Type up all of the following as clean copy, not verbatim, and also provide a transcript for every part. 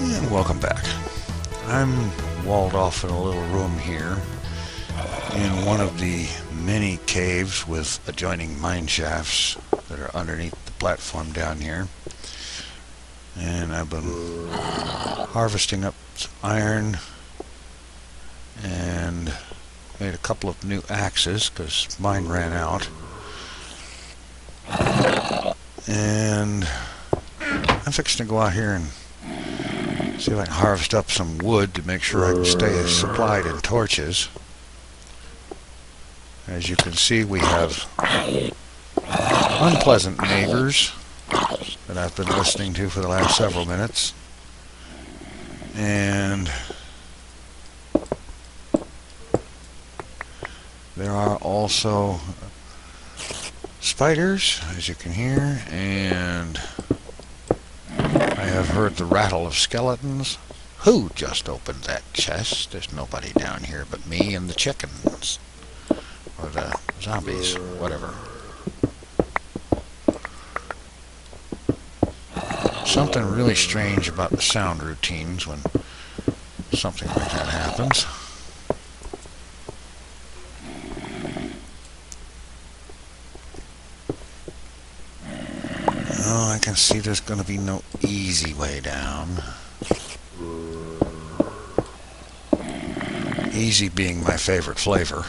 And welcome back. I'm walled off in a little room here in one of the many caves with adjoining mine shafts that are underneath the platform down here. And I've been harvesting up iron and made a couple of new axes because mine ran out. And I'm fixing to go out here and see if I can harvest up some wood to make sure I can stay supplied in torches. As you can see, we have unpleasant neighbors that I've been listening to for the last several minutes. And there are also spiders, as you can hear, and I have heard the rattle of skeletons. Who just opened that chest? There's nobody down here but me and the chickens. Or the zombies, whatever. Something really strange about the sound routines when something like that happens. Oh, I can see there's going to be no easy way down. Easy being my favorite flavor.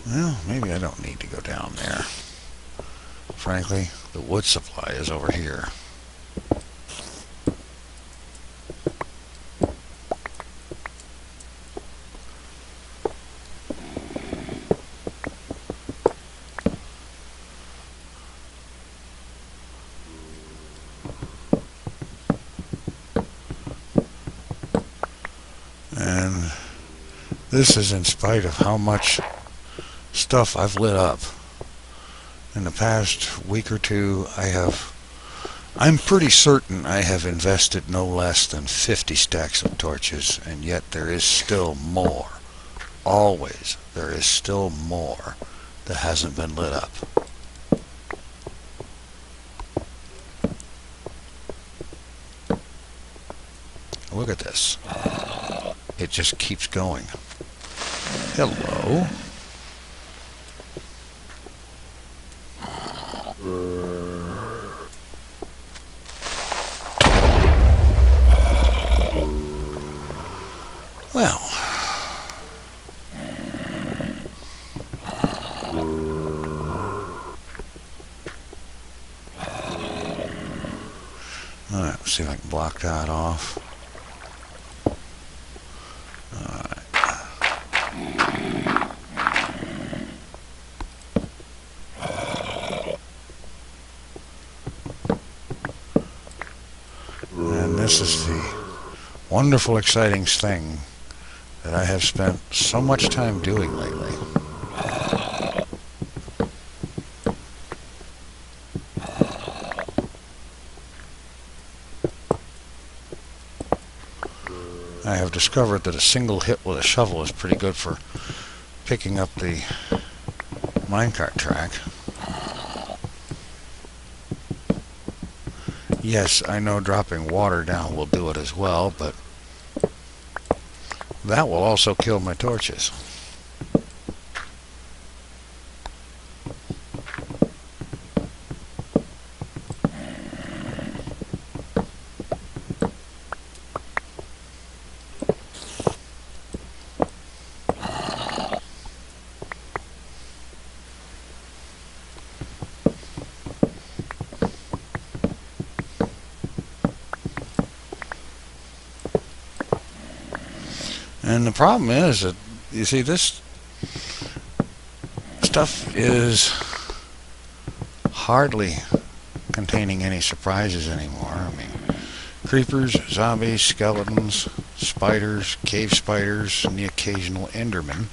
Well, maybe I don't need to go down there. Frankly, the wood supply is over here. And this is in spite of how much stuff I've lit up. In the past week or two, I'm pretty certain I have invested no less than 50 stacks of torches, and yet there is still more. Always, there is still more that hasn't been lit up. Look at this. It just keeps going. Hello. Well. Alright, let's see if I can block that off. And this is the wonderful, exciting thing that I have spent so much time doing lately. I have discovered that a single hit with a shovel is pretty good for picking up the minecart track. Yes, I know dropping water down will do it as well, but that will also kill my torches. And the problem is that, you see, this stuff is hardly containing any surprises anymore. I mean, creepers, zombies, skeletons, spiders, cave spiders, and the occasional enderman.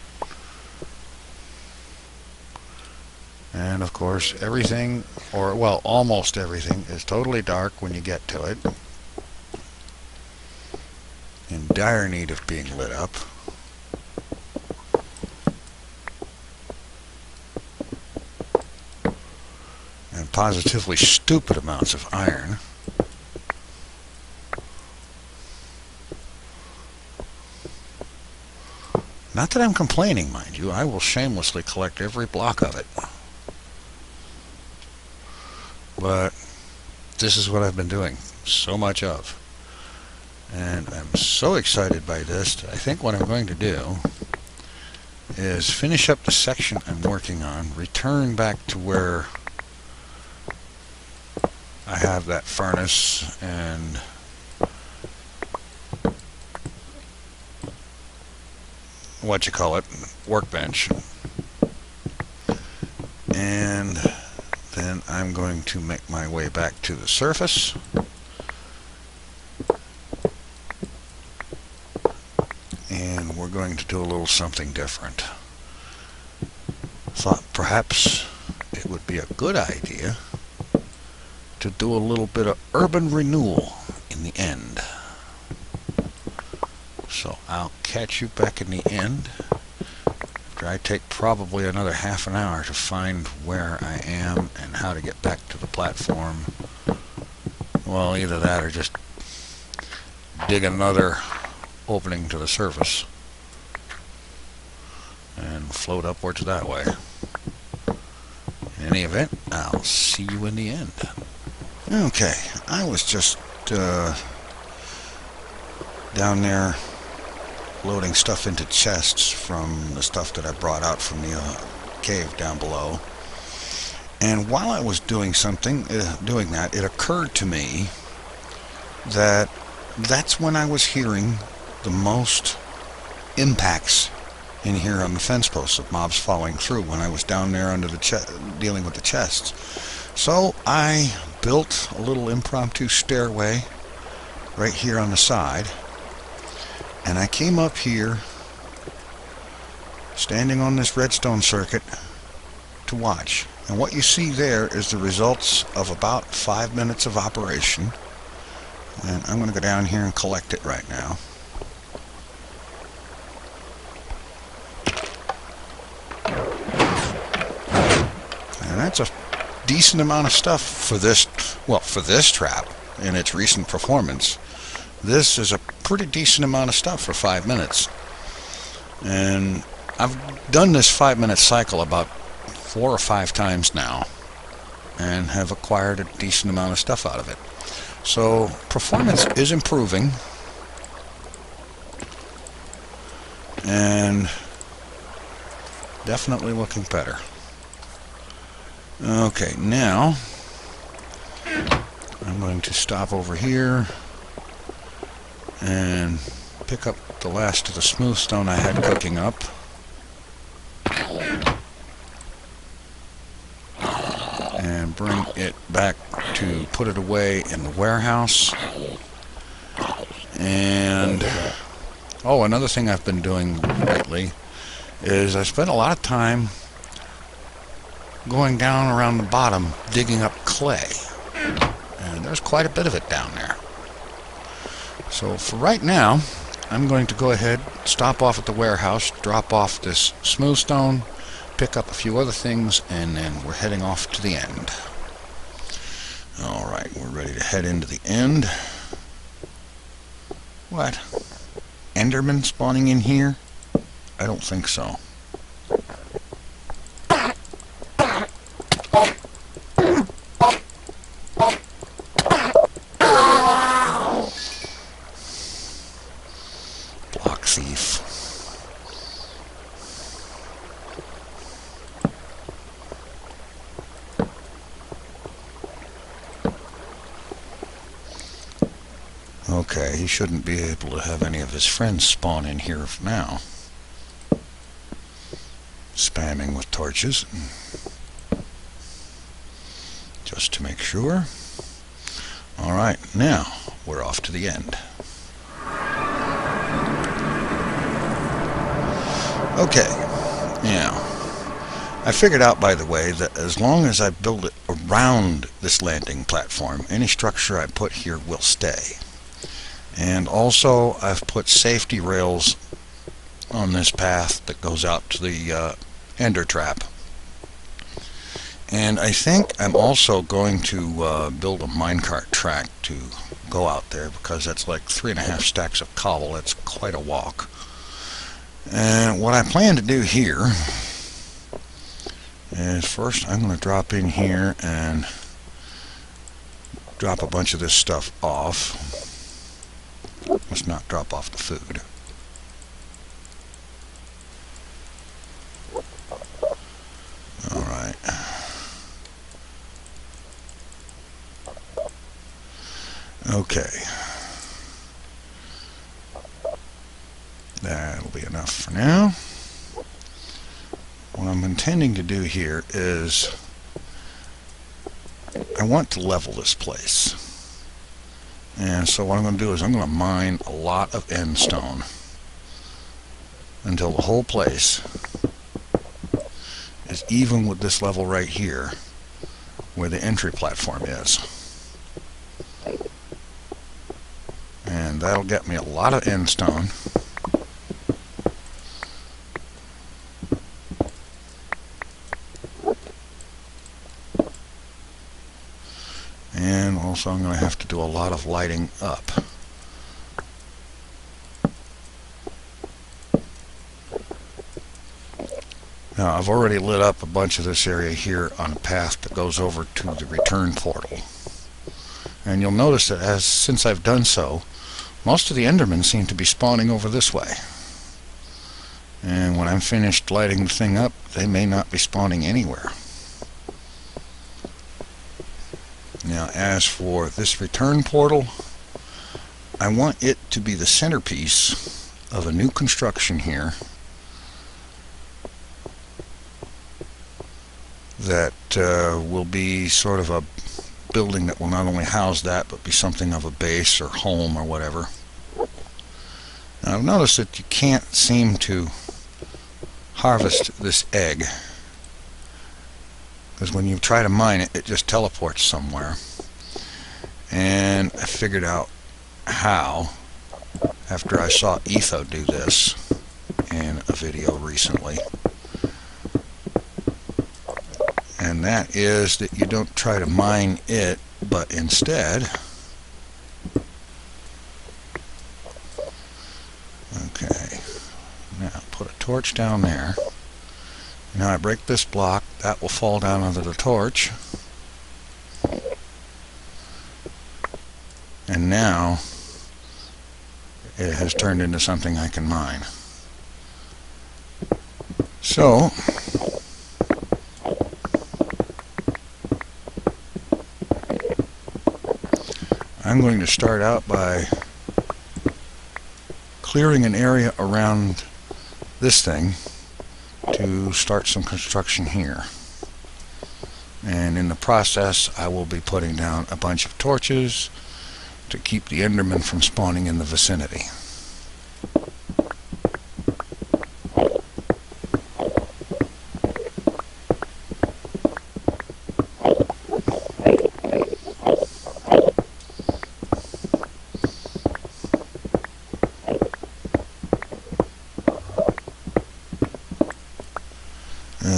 And of course, everything, or well, almost everything, is totally dark when you get to it. In dire need of being lit up. positively stupid amounts of iron. Not that I'm complaining, mind you. I will shamelessly collect every block of it. But this is what I've been doing so much of. And I'm so excited by this. I think what I'm going to do is finish up the section I'm working on, return back to where I have that furnace and workbench, and then I'm going to make my way back to the surface and we're going to do a little something different. Thought perhaps it would be a good idea to do a little bit of urban renewal in the end. So I'll catch you back in the end after I take probably another half an hour to find where I am and how to get back to the platform. Well, either that or just dig another opening to the surface and float upwards that way. In any event, I'll see you in the end. Okay, I was just down there loading stuff into chests from the stuff that I brought out from the cave down below. And while I was doing that, it occurred to me that that's when I was hearing the most impacts in here on the fence posts of mobs falling through when I was down there under the dealing with the chests. So I built a little impromptu stairway right here on the side, and I came up here standing on this redstone circuit to watch. And what you see there is the results of about 5 minutes of operation. And I'm going to go down here and collect it right now. And that's a decent amount of stuff for this, well, for this trap in its recent performance. This is a pretty decent amount of stuff for 5 minutes. And I've done this 5-minute cycle about 4 or 5 times now and have acquired a decent amount of stuff out of it. So performance is improving, and definitely looking better. Okay, now I'm going to stop over here and pick up the last of the smooth stone I had cooking up. And bring it back to put it away in the warehouse. And oh, another thing I've been doing lately is I spent a lot of time going down around the bottom digging up clay, and there's quite a bit of it down there. So for right now, I'm going to go ahead, stop off at the warehouse, drop off this smooth stone, pick up a few other things, and then we're heading off to the end. Alright, we're ready to head into the end. What? Enderman spawning in here? I don't think so. Block thief. Okay, he shouldn't be able to have any of his friends spawn in here now. Spamming with torches. Just to make sure. Alright, now we're off to the end. Okay, now I figured out, by the way, that as long as I build it around this landing platform, any structure I put here will stay. And also I've put safety rails on this path that goes out to the ender trap. And I think I'm also going to build a minecart track to go out there, because that's like 3.5 stacks of cobble. That's quite a walk. And what I plan to do here is, first I'm going to drop in here and drop a bunch of this stuff off. Let's not drop off the food. Alright. Okay. That'll be enough for now. What I'm intending to do here is I want to level this place. And so what I'm going to do is I'm going to mine a lot of end stone until the whole place is even with this level right here where the entry platform is. And that'll get me a lot of end stone. And also I'm going to have to do a lot of lighting up. Now I've already lit up a bunch of this area here on a path that goes over to the return portal. And you'll notice that since I've done so, most of the Endermen seem to be spawning over this way. And when I'm finished lighting the thing up, they may not be spawning anywhere. Now, as for this return portal, I want it to be the centerpiece of a new construction here that will be sort of a building that will not only house that, but be something of a base or home or whatever. Now, I've noticed that you can't seem to harvest this egg, because when you try to mine it, it just teleports somewhere. And I figured out how after I saw Etho do this in a video recently. And that is that you don't try to mine it, but instead, okay, now put a torch down there. Now I break this block, that will fall down under the torch. And now it has turned into something I can mine. So I'm going to start out by clearing an area around this thing to start some construction here. And in the process, I will be putting down a bunch of torches to keep the Endermen from spawning in the vicinity.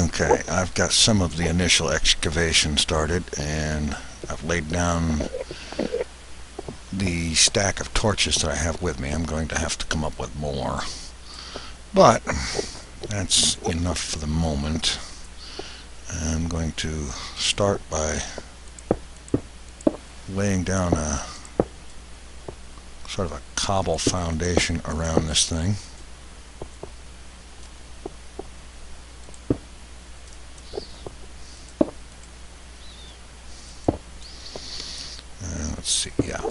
Okay, I've got some of the initial excavation started, and I've laid down the stack of torches that I have with me. I'm going to have to come up with more, but that's enough for the moment. I'm going to start by laying down a sort of a cobble foundation around this thing. Let's see, yeah.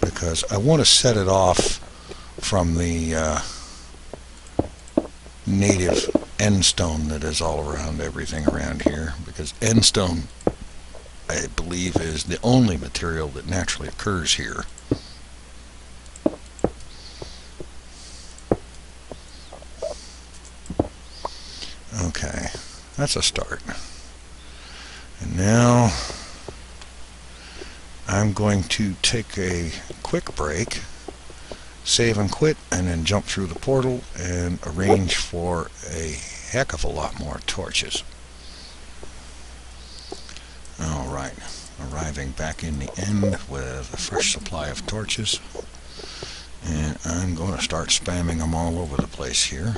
Because I want to set it off from the native endstone that is all around everything around here, because endstone, I believe, is the only material that naturally occurs here. Okay, that's a start. And now I'm going to take a quick break, save and quit, and then jump through the portal and arrange for a heck of a lot more torches. Alright, arriving back in the end with a fresh supply of torches, and I'm going to start spamming them all over the place here.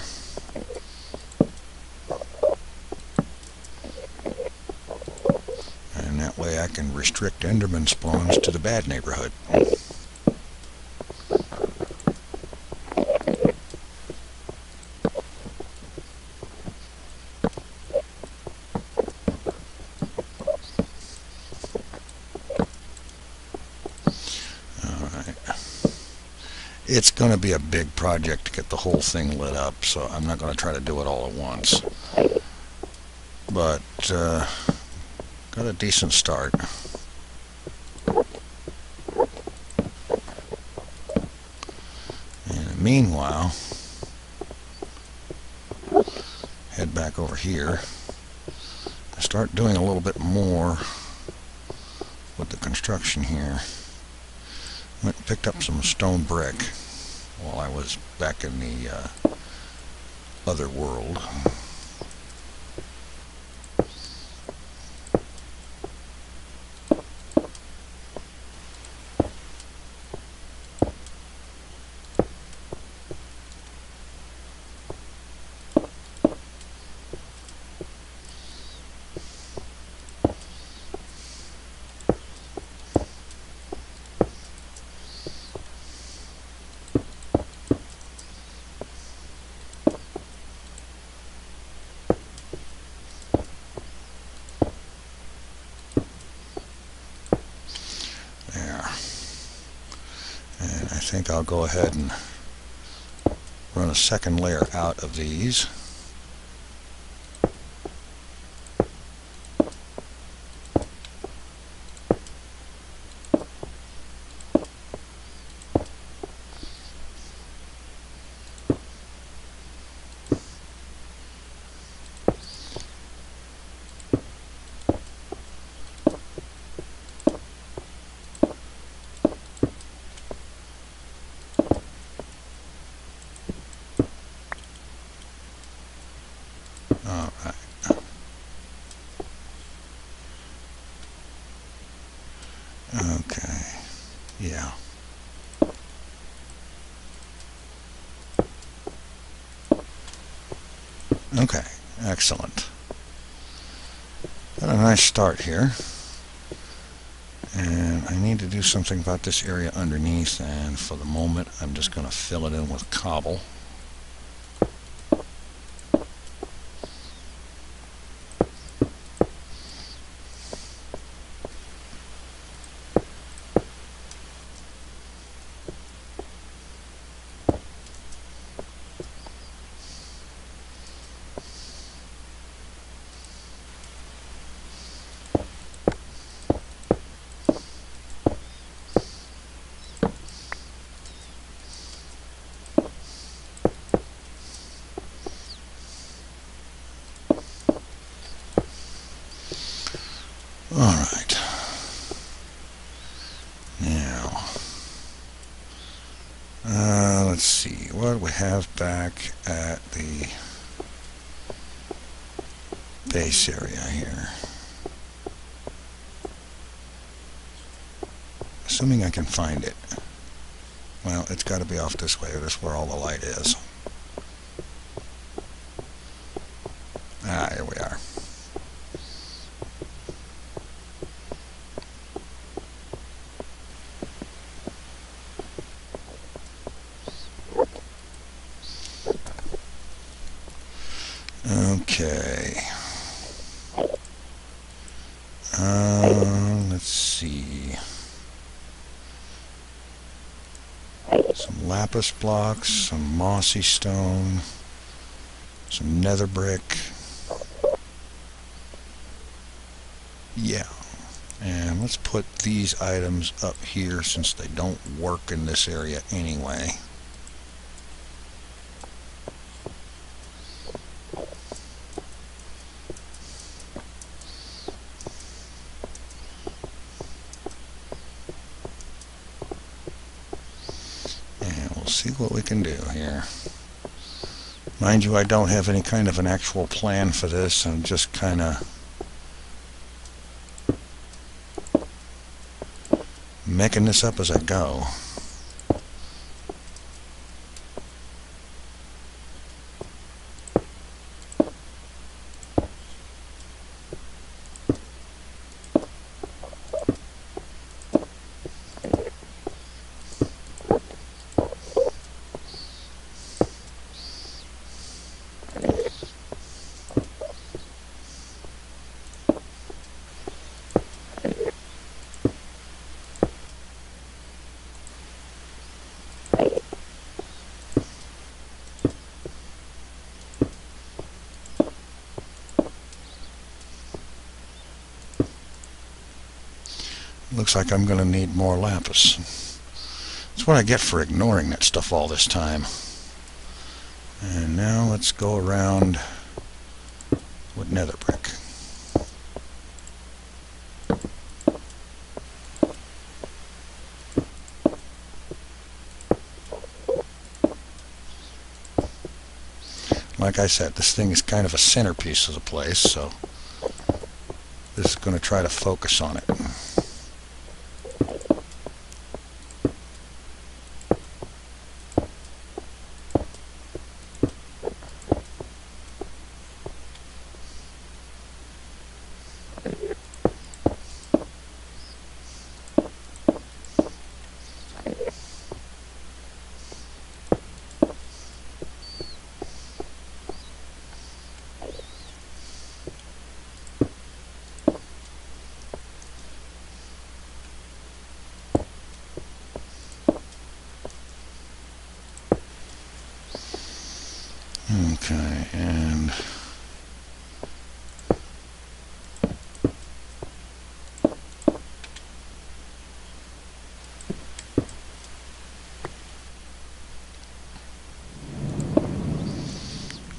And that way I can restrict Enderman spawns to the bad neighborhood. It's going to be a big project to get the whole thing lit up, so I'm not going to try to do it all at once. But, got a decent start. And meanwhile, head back over here. Start doing a little bit more with the construction here. Went and picked up some stone brick while I was back in the other world. I think I'll go ahead and run a second layer out of these. Okay, yeah. Okay, excellent. Got a nice start here. And I need to do something about this area underneath, and for the moment I'm just going to fill it in with cobble. Alright, now, let's see what we have back at the base area here. Assuming I can find it. Well, it's got to be off this way, or that's where all the light is. Ah, here we are. Okay. Let's see. Some lapis blocks, some mossy stone, some nether brick. Yeah. And let's put these items up here since they don't work in this area anyway. see what we can do here. Mind you, I don't have any kind of an actual plan for this. I'm just kind of making this up as I go. Looks like I'm going to need more lapis. That's what I get for ignoring that stuff all this time. And now let's go around with nether brick. Like I said, this thing is kind of a centerpiece of the place, so this is going to try to focus on it. Okay, and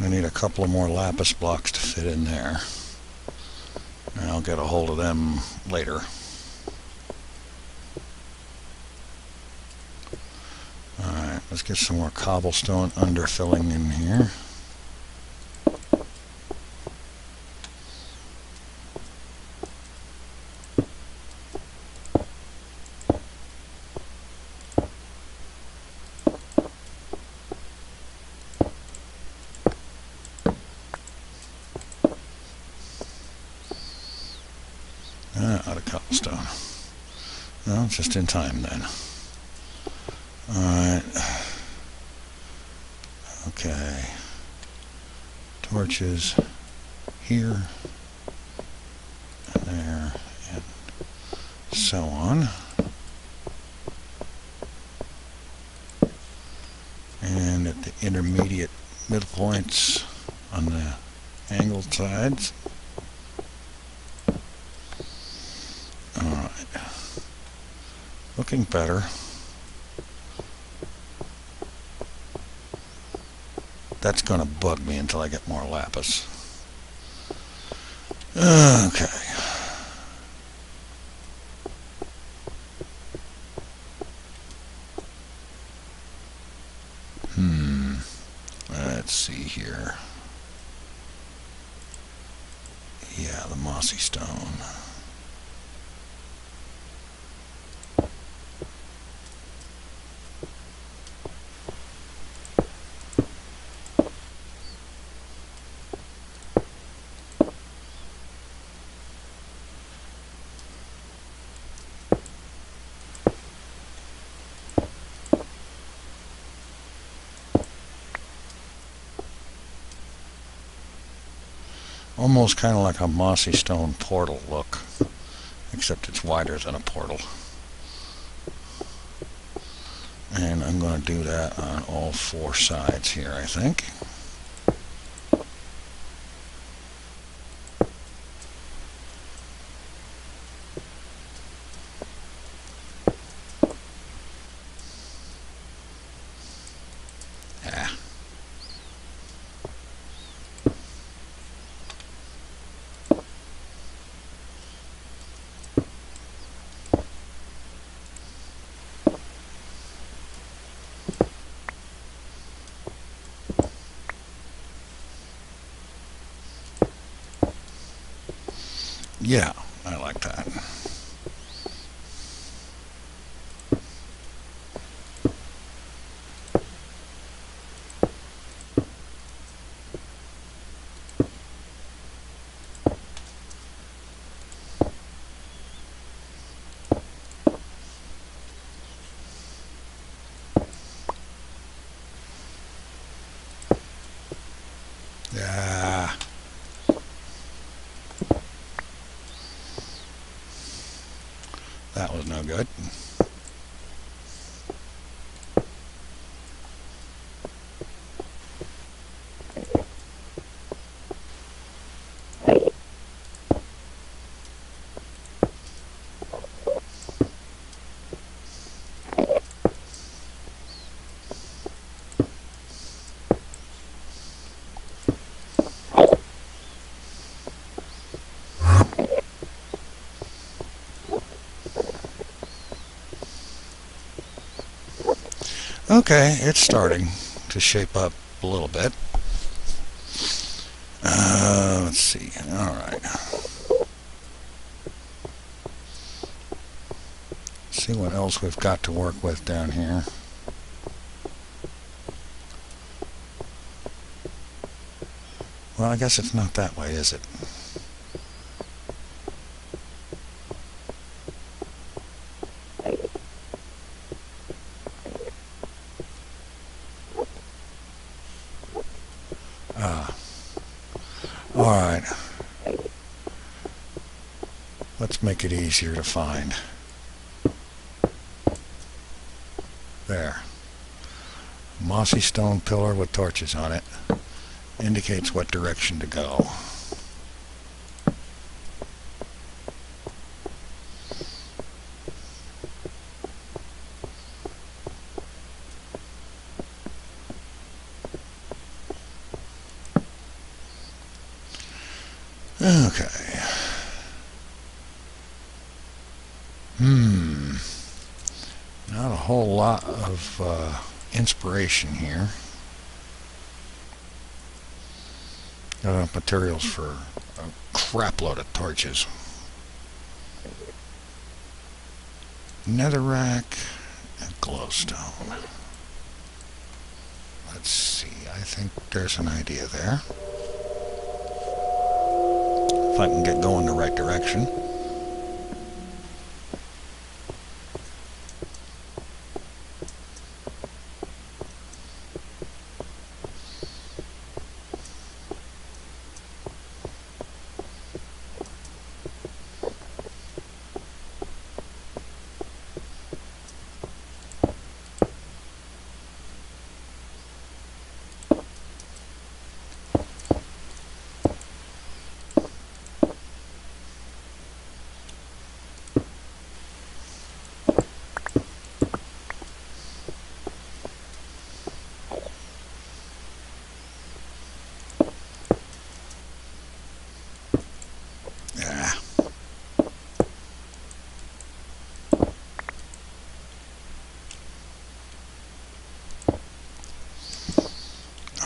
I need a couple of more lapis blocks to fit in there. And I'll get a hold of them later. Alright, let's get some more cobblestone underfilling in here. Out of cobblestone. Well, just in time then. Alright. Okay. Torches here, and there, and so on. And at the intermediate middle points on the angled sides. Alright. Looking better. That's going to bug me until I get more lapis. Okay. Let's see here. Yeah, the mossy stone. Almost kind of like a mossy stone portal look, except it's wider than a portal. And I'm going to do that on all four sides here, I think. Yeah, I like that. Yeah. That was no good. Okay, it's starting to shape up a little bit. Let's see. All right. See what else we've got to work with down here. Well, I guess it's not that way, is it? All right. Let's make it easier to find. There. Mossy stone pillar with torches on it indicates what direction to go. Okay. Not a whole lot of inspiration here. Got enough materials for a crap load of torches. Netherrack and glowstone. Let's see, I think there's an idea there. If I can get going the right direction.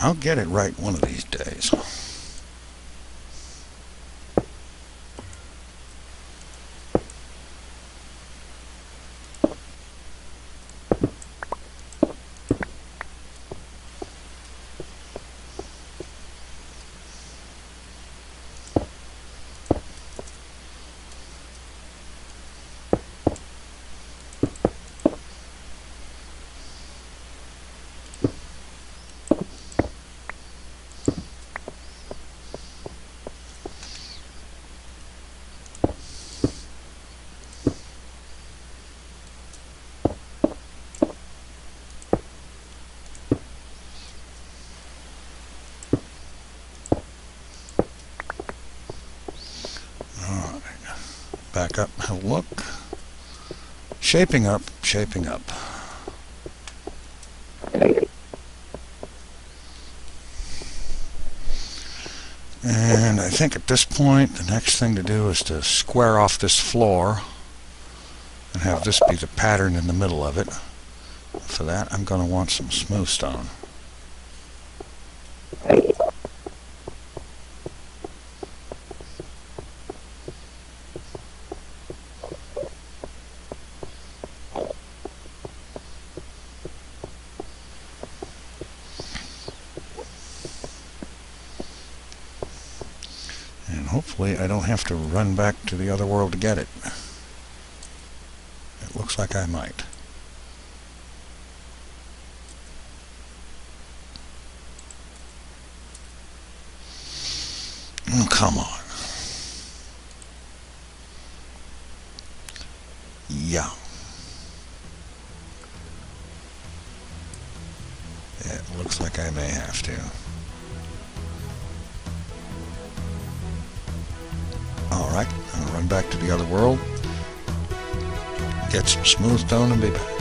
I'll get it right one of these days. Back up, have a look. Shaping up, shaping up. And I think at this point the next thing to do is to square off this floor and have this be the pattern in the middle of it. For that I'm going to want some smooth stone. And hopefully I don't have to run back to the other world to get it. It looks like I might. Oh, come on. Yeah. It looks like I may have to. Alright, I'm going to run back to the other world, get some smooth stone and be back.